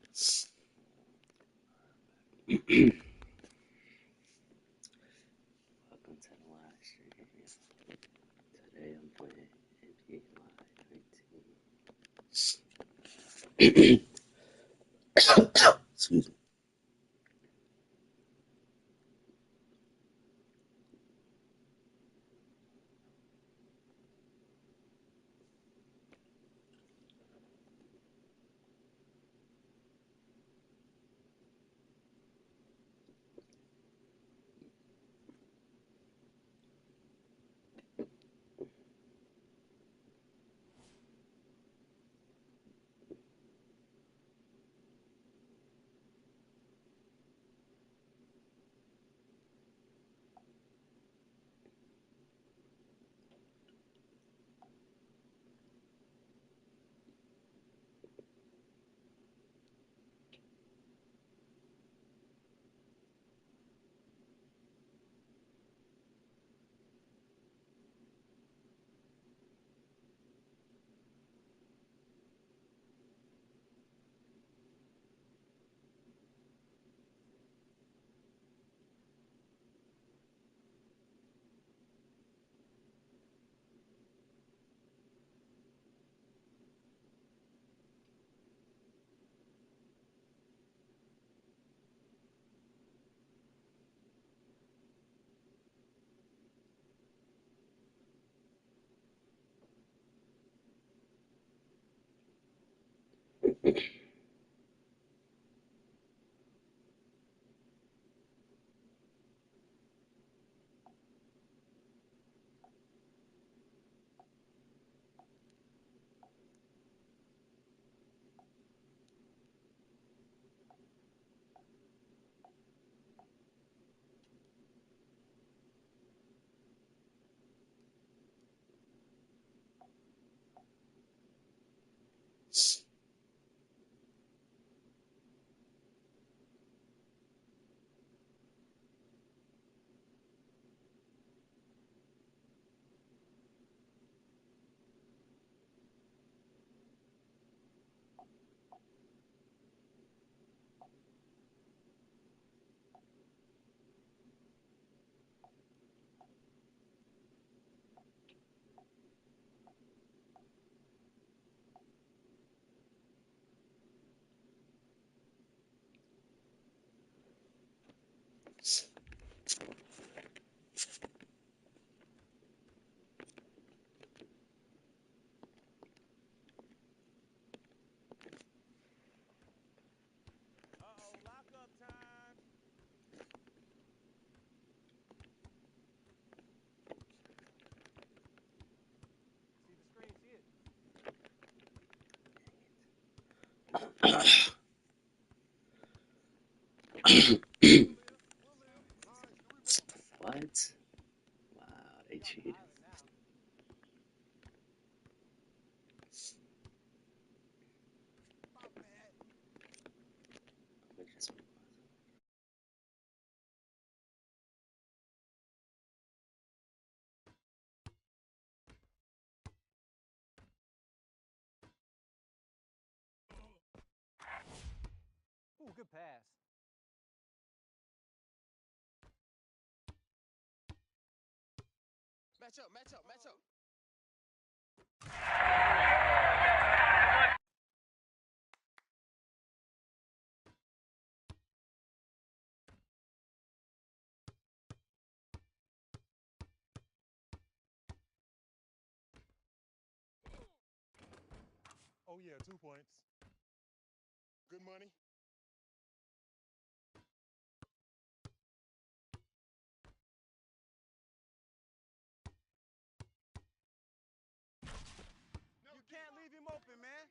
Welcome to the live stream. Today I'm playing NBA Live 19. Excuse me. Lockup time. See the screen, see it. We'll live. All right, here we go. What? Wow, they We got the cheated. island now. My bad. Let me just Ooh, good pass. Match up, match up, match up. Oh yeah, 2 points. Good money. You can't leave him open, man.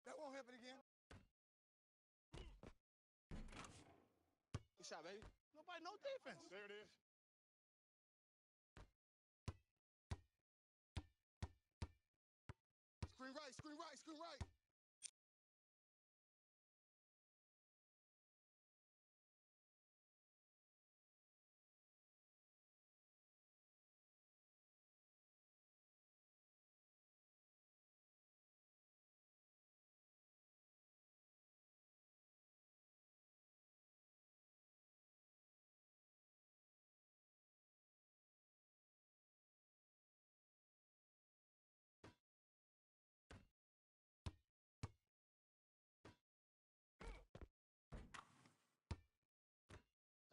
That won't happen again. Good shot, baby. Nobody, no defense. There it is. Screen right, screen right, screen right.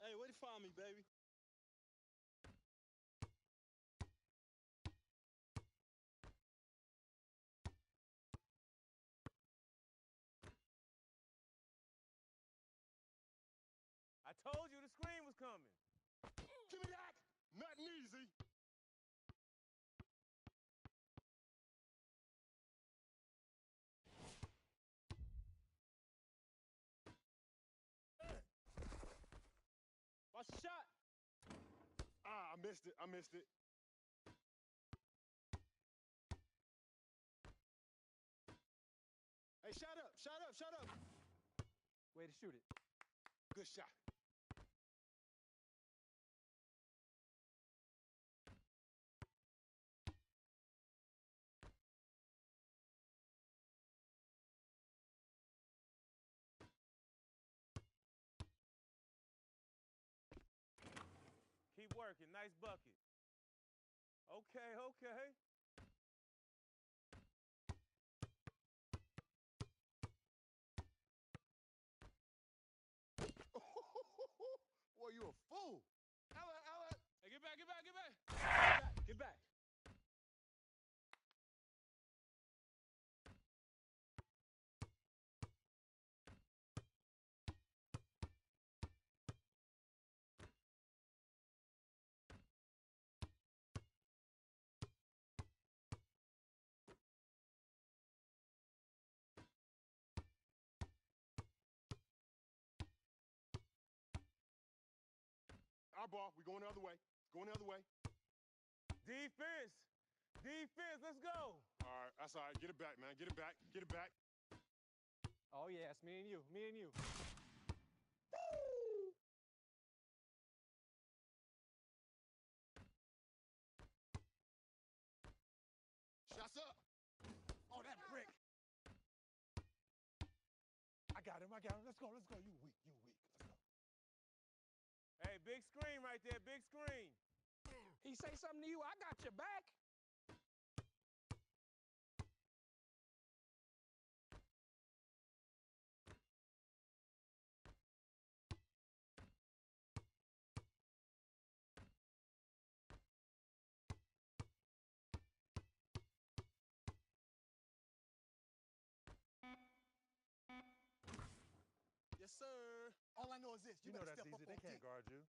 Hey, where you find me, baby? I told you the screen was coming. Give me that. Nothing easy. Watch the shot. Ah, I missed it. I missed it. Hey, shut up, shut up, shut up. Way to shoot it. Good shot. Keep working. Nice bucket. Okay, okay. Boy, you a fool. Outlet, outlet. Hey, get back, get back, get back. Get back. Our ball. We going the other way. Going the other way. Defense. Defense, let's go. All right, that's all right. Get it back, man. Get it back. Get it back. Oh, yeah, it's me and you. Me and you. Shots up. Oh, that brick. I got him, I got him. Let's go, let's go. You weak, you weak. Let's go. Hey, big screen right there. Big screen. He say something to you, I got your back. Yes, sir. All I know is this. You know better that's step easy. up They on can't D. guard you.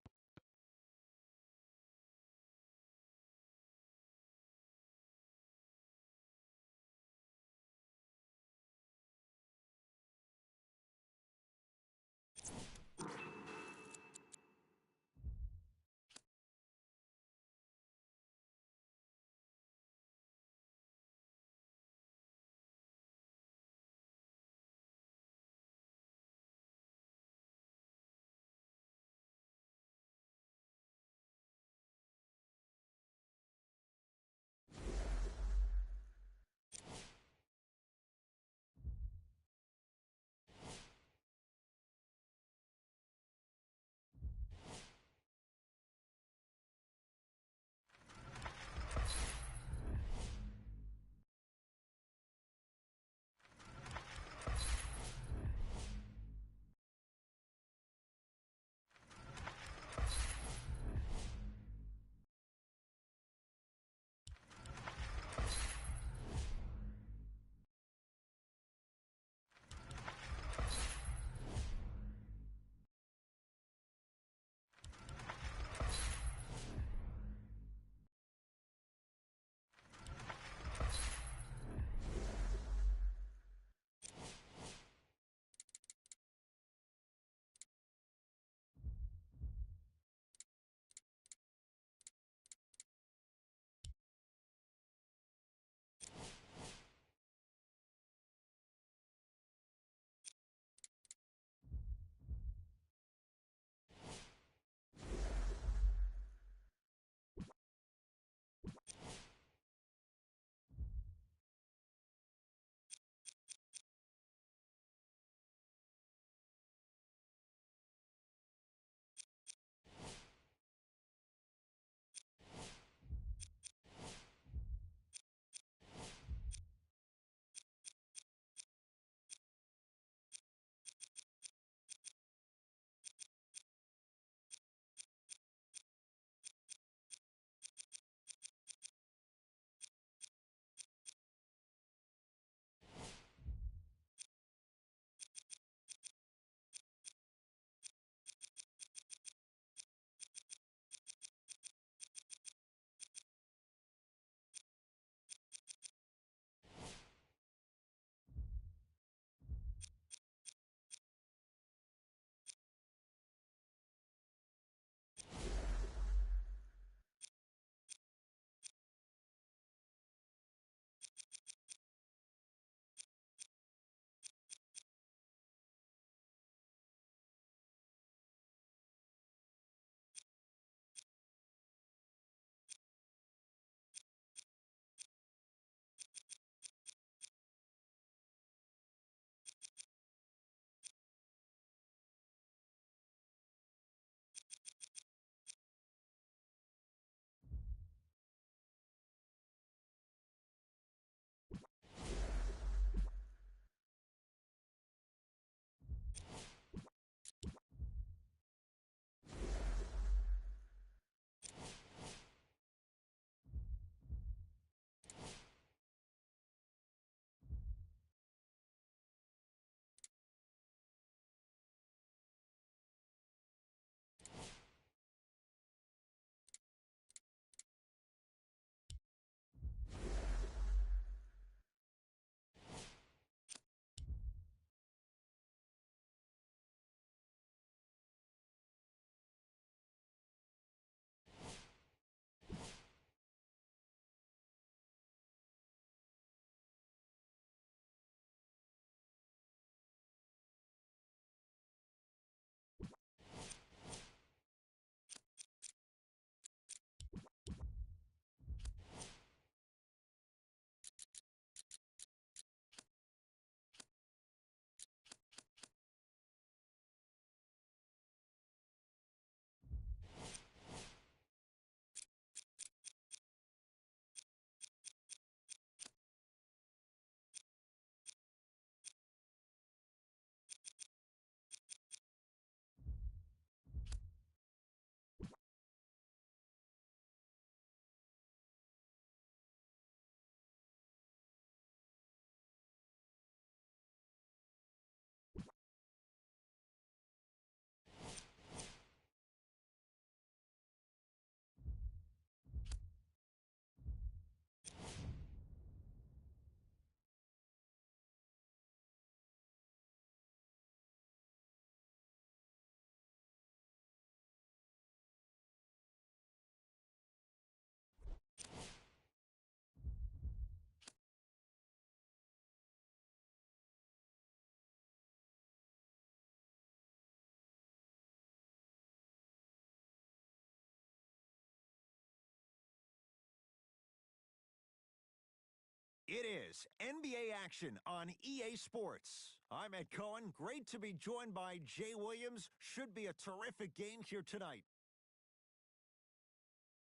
It is NBA action on EA Sports. I'm Ed Cohen. Great to be joined by Jay Williams. Should be a terrific game here tonight.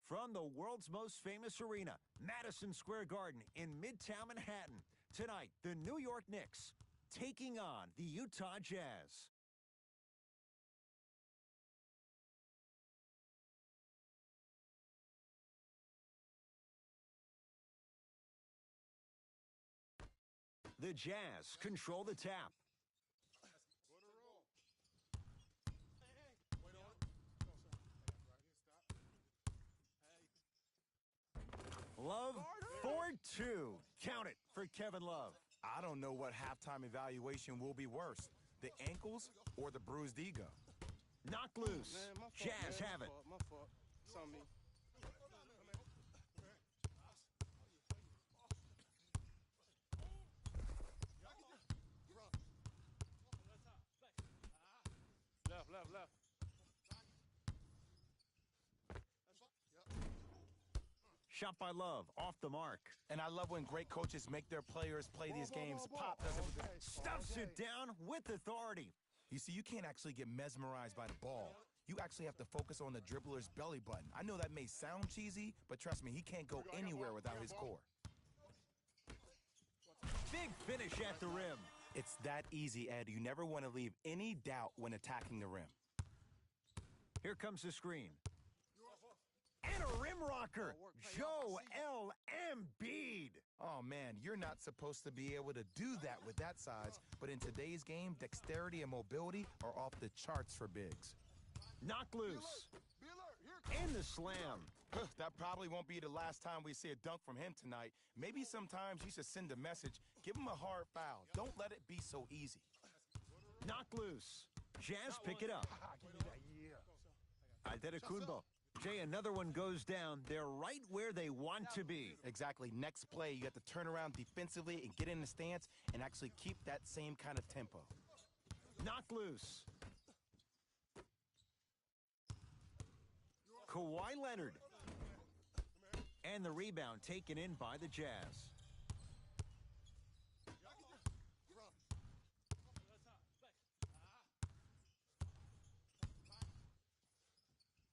From the world's most famous arena, Madison Square Garden in Midtown Manhattan. Tonight, the New York Knicks taking on the Utah Jazz. The Jazz control the tap. Love for 2. Count it for Kevin Love. I don't know what halftime evaluation will be worse, the ankles or the bruised ego. Knock loose. Man, my fault, Jazz man. have it. My fault. It's on me. Left. Shot by Love, off the mark. And I love when great coaches make their players play these games. Pop does it. Stuffs it down with authority. You see, you can't actually get mesmerized by the ball. You actually have to focus on the dribbler's belly button. I know that may sound cheesy, but trust me, he can't go anywhere without his core. Big finish at the rim. It's that easy, Ed. You never want to leave any doubt when attacking the rim. Here comes the screen. And a rim rocker, Joel Embiid. Oh, man, you're not supposed to be able to do that with that size, but in today's game, dexterity and mobility are off the charts for bigs. Knock loose. Be alert. Here And the slam. That probably won't be the last time we see a dunk from him tonight. Maybe sometimes you should send a message. Give him a hard foul. Don't let it be so easy. Knock loose. Jazz pick it up. Antetokounmpo. Jay, another one goes down. They're right where they want to be. Exactly. Next play, you have to turn around defensively and get in the stance and actually keep that same kind of tempo. Knock loose. Kawhi Leonard. And the rebound taken in by the Jazz.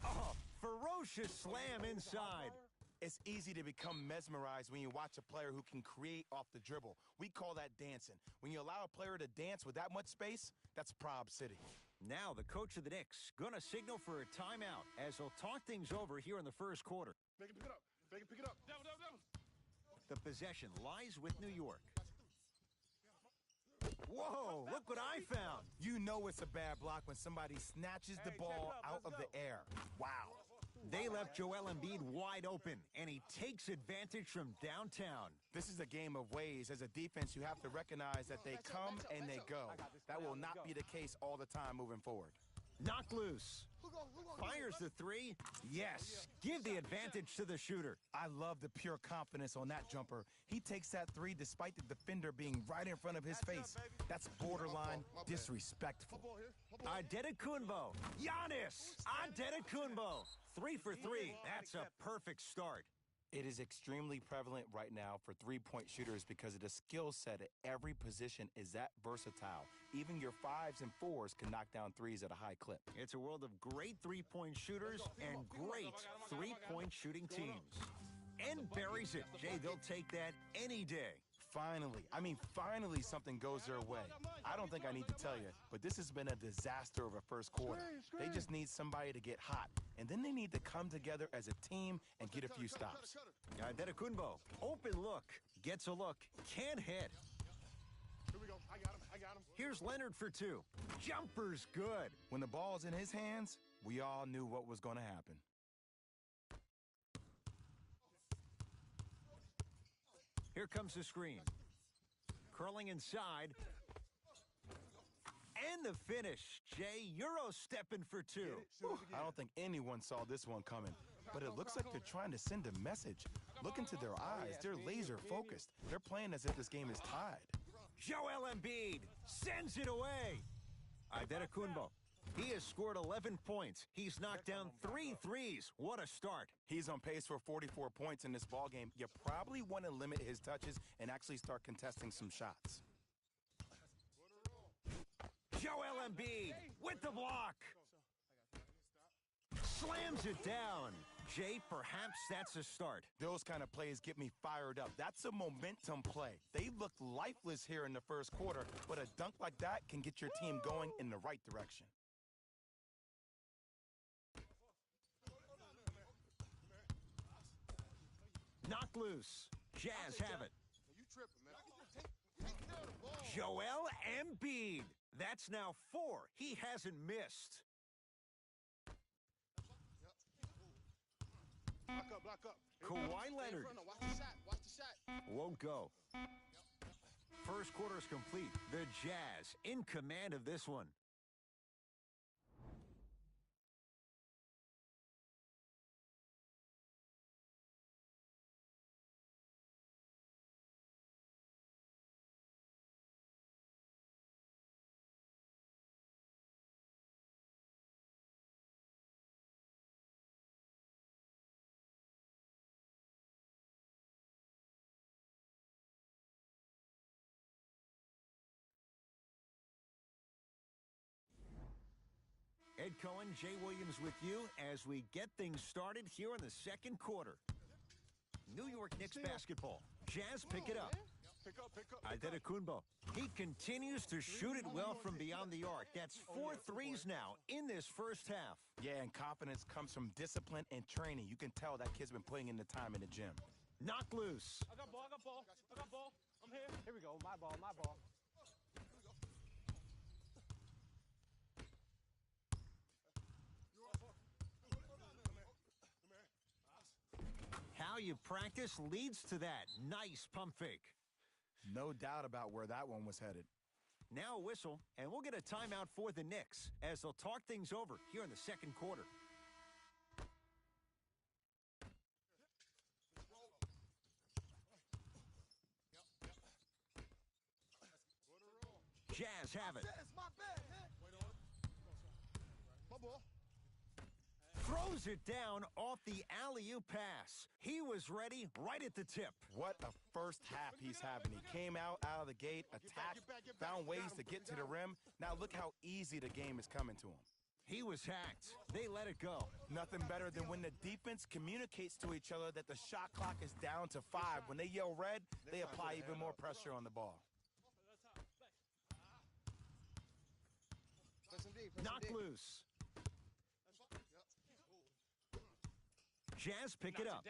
Oh, ferocious slam inside. It's easy to become mesmerized when you watch a player who can create off the dribble. We call that dancing. When you allow a player to dance with that much space, that's Prob City. Now the coach of the Knicks going to signal for a timeout as he'll talk things over here in the first quarter. Make him pick it up. Make him pick it up. Down. The possession lies with New York. Whoa, look what I found. You know it's a bad block when somebody snatches the ball out of the air. Wow. They left Joel Embiid wide open, and he takes advantage from downtown. This is a game of ways. As a defense, you have to recognize that they come and they go. That will not be the case all the time moving forward. Knock loose. Fires the three. Yes. Give the advantage to the shooter. I love the pure confidence on that jumper. He takes that three despite the defender being right in front of his face. That's borderline disrespectful. Antetokounmpo. Giannis. Antetokounmpo. 3 for 3. That's a perfect start. It is extremely prevalent right now for three-point shooters because of the skill set at every position is that versatile. Even your 5s and 4s can knock down threes at a high clip. It's a world of great three-point shooters and great three-point shooting teams. And buries it. Jay, they'll take that any day. Finally something goes their way. I don't think I need to tell you, but this has been a disaster of a first quarter. They just need somebody to get hot, and then they need to come together as a team and get a few stops. Antetokounmpo, open look, gets a look, can't hit. Here we go. I got him. Here's Leonard for 2. Jumper's good. When the ball's in his hands, we all knew what was going to happen. Here comes the screen. Curling inside. And the finish. Jay, Euro stepping for 2. I don't think anyone saw this one coming, but it looks like they're trying to send a message. Look into their eyes. They're laser focused. They're playing as if this game is tied. Joel Embiid sends it away. Antetokounmpo He has scored 11 points. He's knocked down 3 threes. What a start. He's on pace for 44 points in this ballgame. You probably want to limit his touches and actually start contesting some shots. Joel Embiid with the block. Slams it down. Jay, perhaps that's a start. Those kind of plays get me fired up. That's a momentum play. They looked lifeless here in the first quarter, but a dunk like that can get your team going in the right direction. Knock loose. Jazz have it. You tripping, man. Take care of the ball. Joel Embiid. That's now 4. He hasn't missed. Block up. Kawhi Leonard Watch the shot. Watch the shot. won't go. First quarter is complete. The Jazz in command of this one. Ed Cohen, Jay Williams with you as we get things started here in the second quarter. New York Knicks basketball. Jazz pick it up. Pick up. Adetokunbo. He continues to shoot it well from beyond the arc. That's 4 threes now in this first half. Yeah, and confidence comes from discipline and training. You can tell that kid's been putting in the time in the gym. Knock loose. I got ball. I'm here. Here we go. My ball. How you practice leads to that. Nice pump fake. No doubt about where that one was headed. Now a whistle, and we'll get a timeout for the Knicks as they'll talk things over here in the second quarter. Jazz have it. It's my bad, man. My ball. Throws it down off the alley-oop pass. He was ready right at the tip. What a first half he's having. He came out of the gate, attacked, found ways to get to the rim. Now look how easy the game is coming to him. He was hacked. They let it go. Nothing better than when the defense communicates to each other that the shot clock is down to 5. When they yell red, they apply even more pressure on the ball. Knock loose. Jazz pick it up.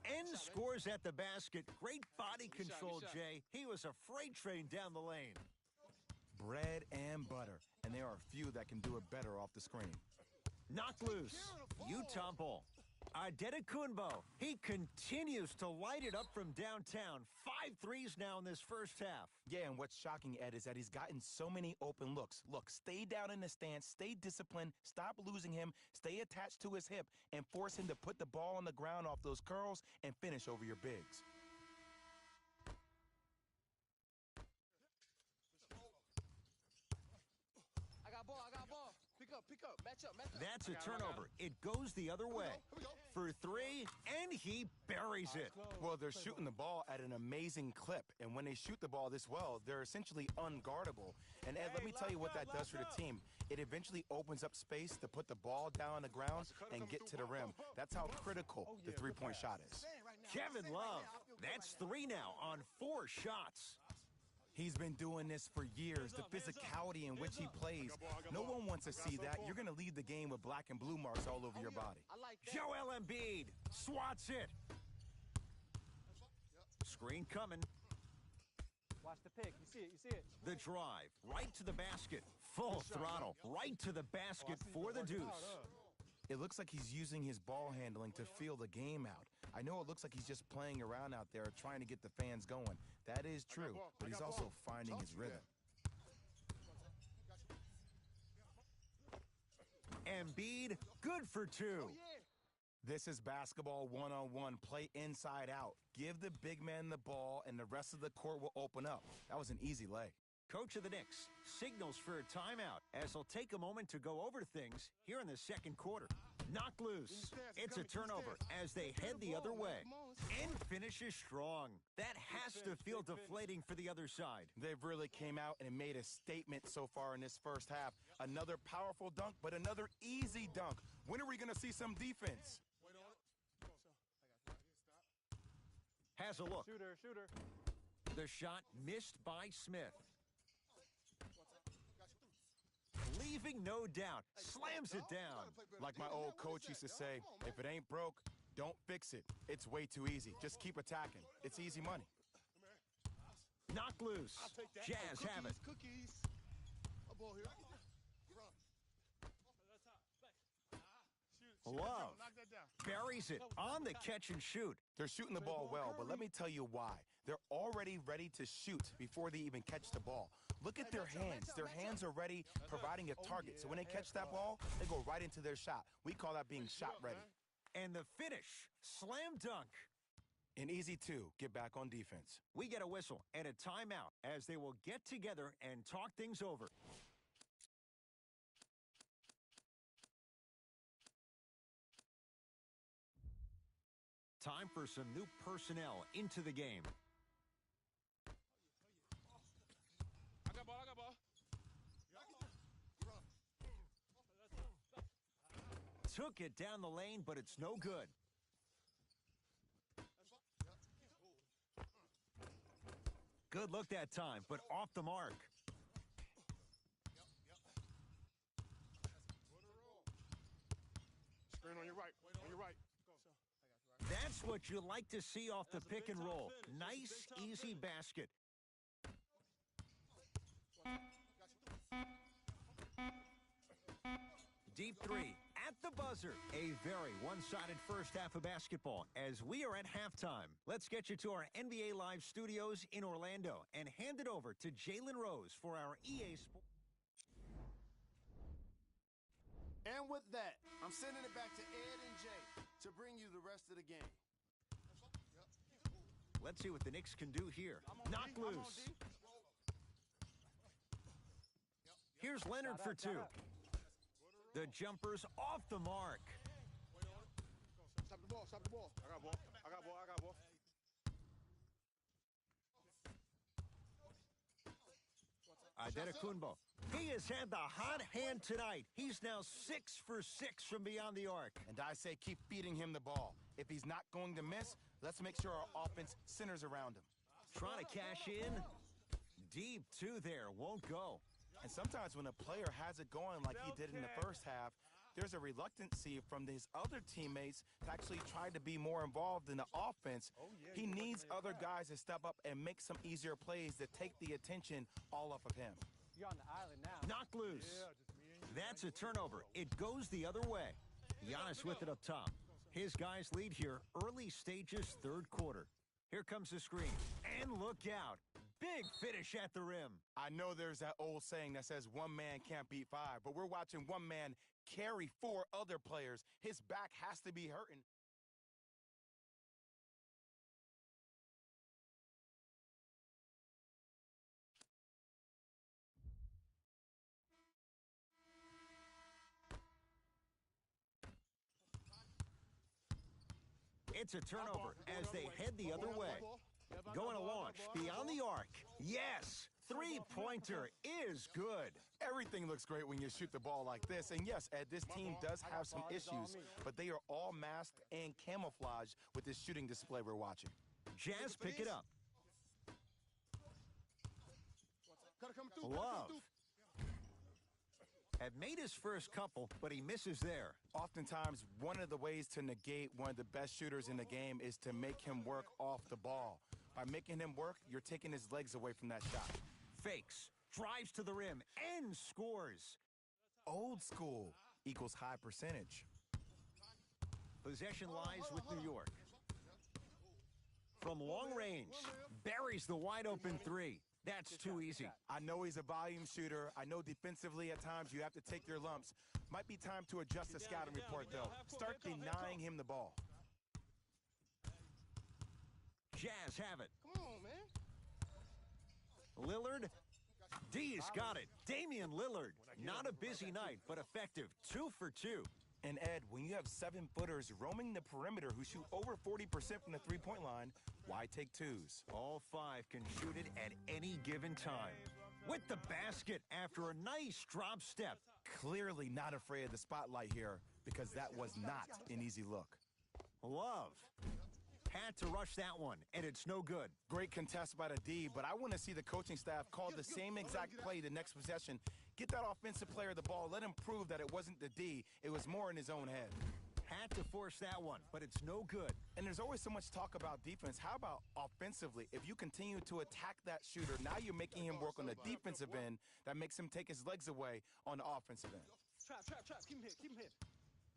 N scores at the basket. Great body control, Jay. He was a freight train down the lane. Bread and butter. And there are a few that can do it better off the screen. Knock loose. Utah ball. Adetokunbo. He continues to light it up from downtown. 5 threes now in this first half. Yeah, and what's shocking, Ed, is that he's gotten so many open looks. Look, stay down in the stance, stay disciplined, stop losing him, stay attached to his hip, and force him to put the ball on the ground off those curls and finish over your bigs. I got ball. Pick up. Match up. That's a turnover. It goes the other way. For 3, and he buries it. Well, they're shooting the ball at an amazing clip, and when they shoot the ball this well, they're essentially unguardable. And Ed, let me tell you what that does for the team. It eventually opens up space to put the ball down on the ground and get to the rim. That's how critical the three-point shot is. Kevin Love. That's 3 now on 4 shots. He's been doing this for years. The physicality in which he plays. No one wants to see that. You're going to leave the game with black and blue marks all over your body. Joel Embiid swats it. Screen coming. Watch the pick. You see it. The drive, right to the basket. Full throttle, right to the basket for the deuce. It looks like he's using his ball handling to feel the game out. I know it looks like he's just playing around out there trying to get the fans going. That is true, but he's also finding his rhythm. Embiid, good for 2. This is basketball one-on-one. Play inside out. Give the big man the ball, and the rest of the court will open up. That was an easy lay. Coach of the Knicks signals for a timeout as he'll take a moment to go over things here in the second quarter. Knocked loose. It's a turnover as they head the other way. And finishes strong. That has to feel deflating for the other side. They've really came out and made a statement so far in this first half. Another powerful dunk, but another easy dunk. When are we going to see some defense? Has a look. Shooter. The shot missed by Smith. Leaving no doubt. Slams it down. Like my old coach used to say, if it ain't broke, don't fix it. It's way too easy. Just keep attacking. It's easy money. Knocked loose. Jazz have it. Cookies. A ball here. Love Knock that down. buries it on the catch and shoot. They're shooting the ball well, but let me tell you why. They're already ready to shoot before they even catch the ball. Look at their hands. Their hands are ready, providing a target. So when they catch that ball, they go right into their shot. We call that being shot ready. And the finish, slam dunk. And easy too, get back on defense. We get a whistle and a timeout as they will get together and talk things over. Time for some new personnel into the game. I got ball. Took it down the lane, but it's no good. Good look that time, but off the mark. Screen on your right. On your right. That's what you like to see off the pick and roll. Nice, easy basket. Deep three at the buzzer. A very one-sided first half of basketball as we are at halftime. Let's get you to our NBA Live studios in Orlando and hand it over to Jalen Rose for our EA Sports. And with that, I'm sending it back to Ed and Jay to bring you the rest of the game. Let's see what the Knicks can do here. Knocked loose. Here's Leonard for two. The jumper's off the mark. Stop the ball. I got ball. Adetokunbo. He has had the hot hand tonight. He's now 6 for 6 from beyond the arc. And I say keep feeding him the ball. If he's not going to miss, let's make sure our offense centers around him. Trying to cash in. Deep two there. Won't go. And sometimes when a player has it going like he did in the first half, there's a reluctancy from his other teammates to actually try to be more involved in the offense. He needs other guys to step up and make some easier plays that take the attention all off of him. You're on the island now. Knocked loose. That's a turnover. It goes the other way. Giannis with it up top. His guys lead here early stages, third quarter. Here comes the screen. And look out. Big finish at the rim. I know there's that old saying that says one man can't beat five, but we're watching one man carry 4 other players. His back has to be hurting. It's a turnover as they head the other way. Going to launch beyond the arc. Yes, three-pointer is good. Everything looks great when you shoot the ball like this. And yes, Ed, this team does have some issues, but they are all masked and camouflaged with this shooting display we're watching. Jazz pick it up. Love had made his first couple, but he misses there. Oftentimes, one of the ways to negate one of the best shooters in the game is to make him work off the ball. By making him work, you're taking his legs away from that shot. Fakes, drives to the rim, and scores. Old school equals high percentage. Possession lies with New York. From long range, buries the wide open three. That's too easy. I know he's a volume shooter. I know defensively at times you have to take your lumps. Might be time to adjust the scouting report, though. Start denying him the ball. Jazz have it. Come on, man. Lillard. D's got it. Damian Lillard. Not a busy night, but effective. 2 for 2. And Ed, when you have 7-footers roaming the perimeter who shoot over 40% from the three-point line, why take twos? All 5 can shoot it at any given time. With the basket after a nice drop step. Clearly not afraid of the spotlight here because that was not an easy look. Love. Had to rush that one, and it's no good. Great contest by the D, but I want to see the coaching staff call the same exact play the next possession. Get that offensive player the ball. Let him prove that it wasn't the D. It was more in his own head. Had to force that one, but it's no good. And there's always so much talk about defense. How about offensively? If you continue to attack that shooter, now you're making him work on the defensive end. That makes him take his legs away on the offensive end. Trap. Keep him here.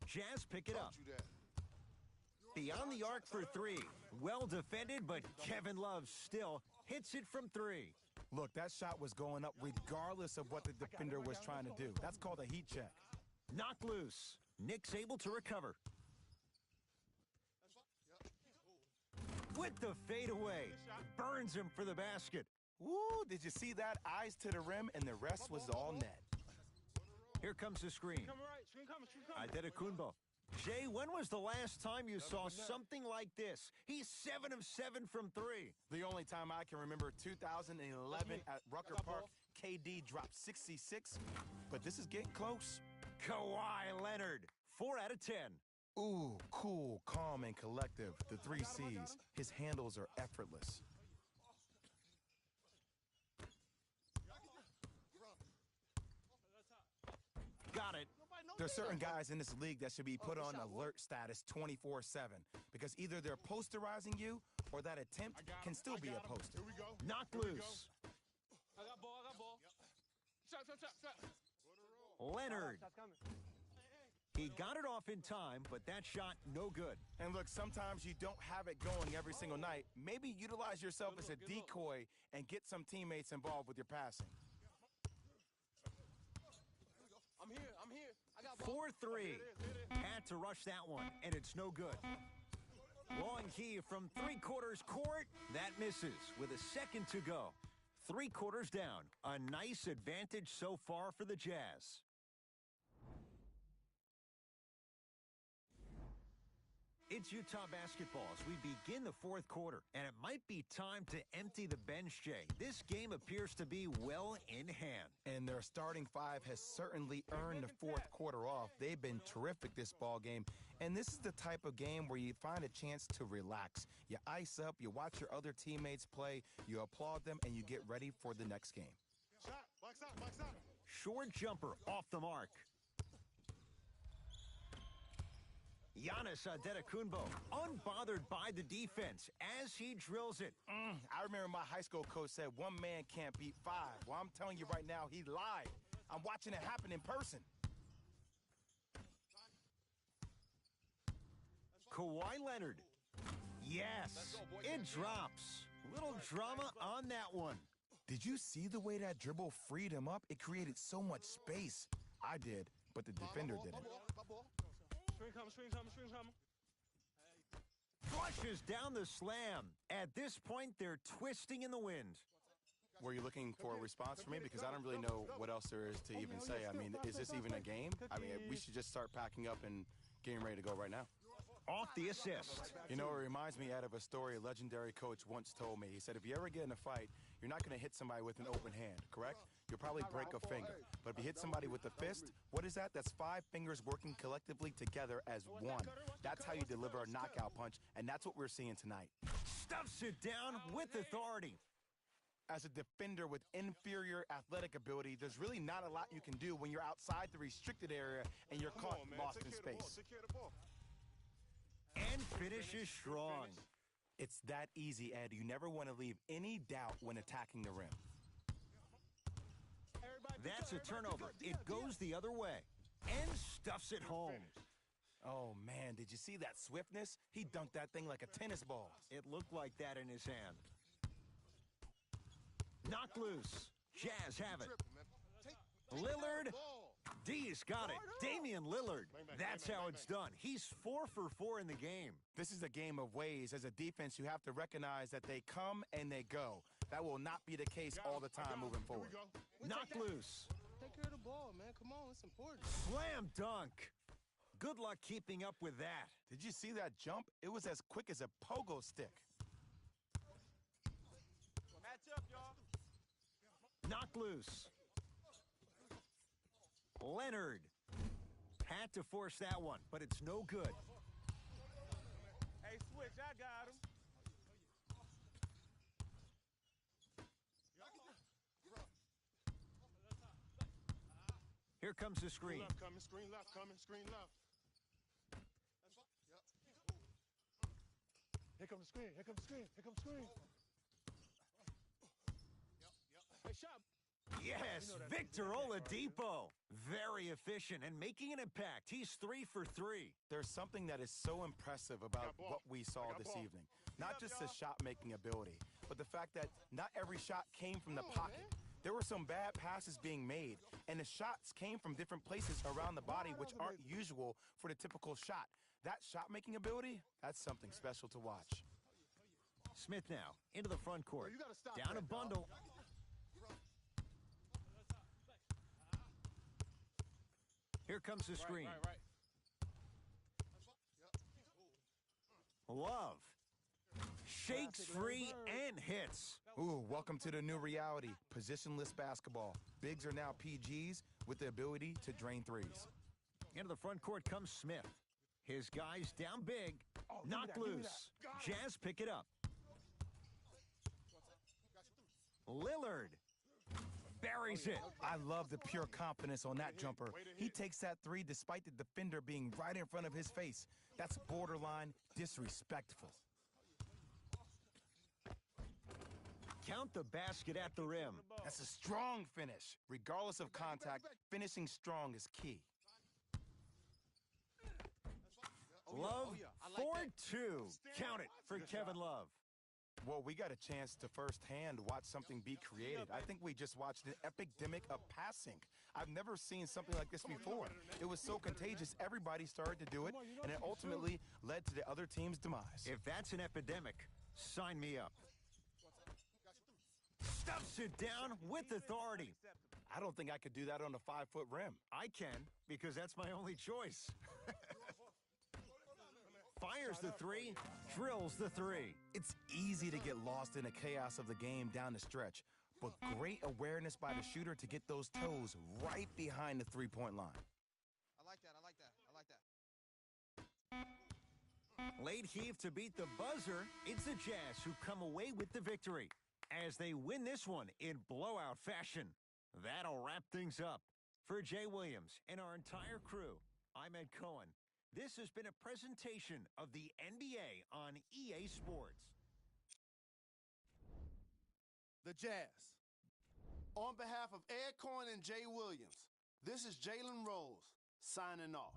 Jazz pick it up. Don't you that. Beyond the arc for 3. Well defended, but Kevin Love still hits it from 3. Look, that shot was going up regardless of what the defender was trying to do. That's called a heat check. Knocked loose. Knicks able to recover. With the fadeaway. Burns him for the basket. Woo, did you see that? Eyes to the rim, and the rest was all net. Here comes the screen. Come right. Screen coming. Antetokounmpo. Jay, when was the last time you saw something like this? He's 7 of 7 from 3. The only time I can remember, 2011 at Rucker Park, KD dropped 66, but this is getting close. Kawhi Leonard, 4 out of 10. Ooh, cool, calm, and collective. The 3 C's. His handles are effortless. Got it. There's certain guys in this league that should be put on alert status 24/7 because either they're posterizing you or that attempt can still be a poster. Here we go. Knocked loose. I got ball. Shot. Leonard. Shot's coming. He got it off in time, but that shot no good. And look, sometimes you don't have it going every single night. Maybe utilize yourself as a decoy and get some teammates involved with your passing. I'm here. I got ball. 4-3. Had to rush that one, and it's no good. Long key from 3/4 court. That misses with a second to go. 3/4 down. A nice advantage so far for the Jazz. It's Utah basketball as we begin the 4th quarter, and it might be time to empty the bench, Jay. This game appears to be well in hand. And their starting 5 has certainly earned the 4th quarter off. They've been terrific this ball game. And this is the type of game where you find a chance to relax. You ice up, you watch your other teammates play, you applaud them, and you get ready for the next game. Shot. Box out. Short jumper off the mark. Giannis Antetokounmpo, unbothered by the defense as he drills it. I remember my high school coach said 1 man can't beat 5. Well, I'm telling you right now, he lied. I'm watching it happen in person. Kawhi Leonard. Yes, it drops. Little drama on that one. Did you see the way that dribble freed him up? It created so much space. I did, but the defender didn't. Screen coming. Flushes down the slam. At this point, they're twisting in the wind. Were you looking for a response from me? Because I don't really know what else there is to even say. I mean, is this even a game? I mean, we should just start packing up and getting ready to go right now. Off the assist. You know, it reminds me out of a story a legendary coach once told me. He said, if you ever get in a fight, you're not going to hit somebody with an open hand, correct? You'll probably break a finger. But if you hit somebody with a fist, what is that? That's 5 fingers working collectively together as one. That's how you deliver a knockout punch, and that's what we're seeing tonight. Stuffs it down with authority. As a defender with inferior athletic ability, there's really not a lot you can do when you're outside the restricted area and you're caught lost in space. Take care of the ball. And finishes strong. It's that easy, Ed. You never want to leave any doubt when attacking the rim. That's a turnover. It goes the other way. And stuffs it home. Oh, man, did you see that swiftness? He dunked that thing like a tennis ball. It looked like that in his hand. Knocked loose. Jazz have it. Tripping, man. Lillard. Ball. D's got it. Damian Lillard. That's how it's done. He's 4 for 4 in the game. This is a game of ways. As a defense, you have to recognize that they come and they go. That will not be the case all the time moving forward. Knocked loose. Take care of the ball, man. Come on, it's important. Slam dunk. Good luck keeping up with that. Did you see that jump? It was as quick as a pogo stick. Match up, y'all. Knocked loose. Leonard. Had to force that one, but it's no good. Hey, switch, I got him. Here comes the screen. Left coming, screen left coming, screen left. Here comes the screen. Here comes the screen. Here comes the screen. Hey, shot. Yes, Victor Oladipo. Very efficient and making an impact. He's 3 for 3. There's something that is so impressive about what we saw this evening. Not just his shot-making ability, but the fact that not every shot came from the pocket. There were some bad passes being made, and the shots came from different places around the body, which aren't usual for the typical shot. That shot-making ability, that's something special to watch. Smith now into the front court. You gotta stop Down that, a bundle. Here comes the screen. Right. Love. Shakes free and hits. Ooh, welcome to the new reality, positionless basketball. Bigs are now PGs with the ability to drain threes. Into the front court comes Smith. His guys down big. Knocked loose. Jazz pick it up. Lillard buries it. I love the pure confidence on that jumper. He takes that three despite the defender being right in front of his face. That's borderline disrespectful. Count the basket at the rim. That's a strong finish. Regardless of contact, finishing strong is key. Love, 4-2. Count it for Kevin Love. Well, we got a chance to firsthand watch something be created. I think we just watched an epidemic of passing. I've never seen something like this before. It was so contagious, everybody started to do it, and it ultimately led to the other team's demise. If that's an epidemic, sign me up. Stuffs it down with authority. I don't think I could do that on a 5-foot rim. I can, because that's my only choice. Fires the three, drills the three. It's easy to get lost in the chaos of the game down the stretch, but great awareness by the shooter to get those toes right behind the three-point line. I like that. Late heave to beat the buzzer. It's the Jazz who come away with the victory as they win this one in blowout fashion. That'll wrap things up. For Jay Williams and our entire crew, I'm Ed Cohen. This has been a presentation of the NBA on EA Sports. The Jazz. On behalf of Ed Cohen and Jay Williams, this is Jalen Rose signing off.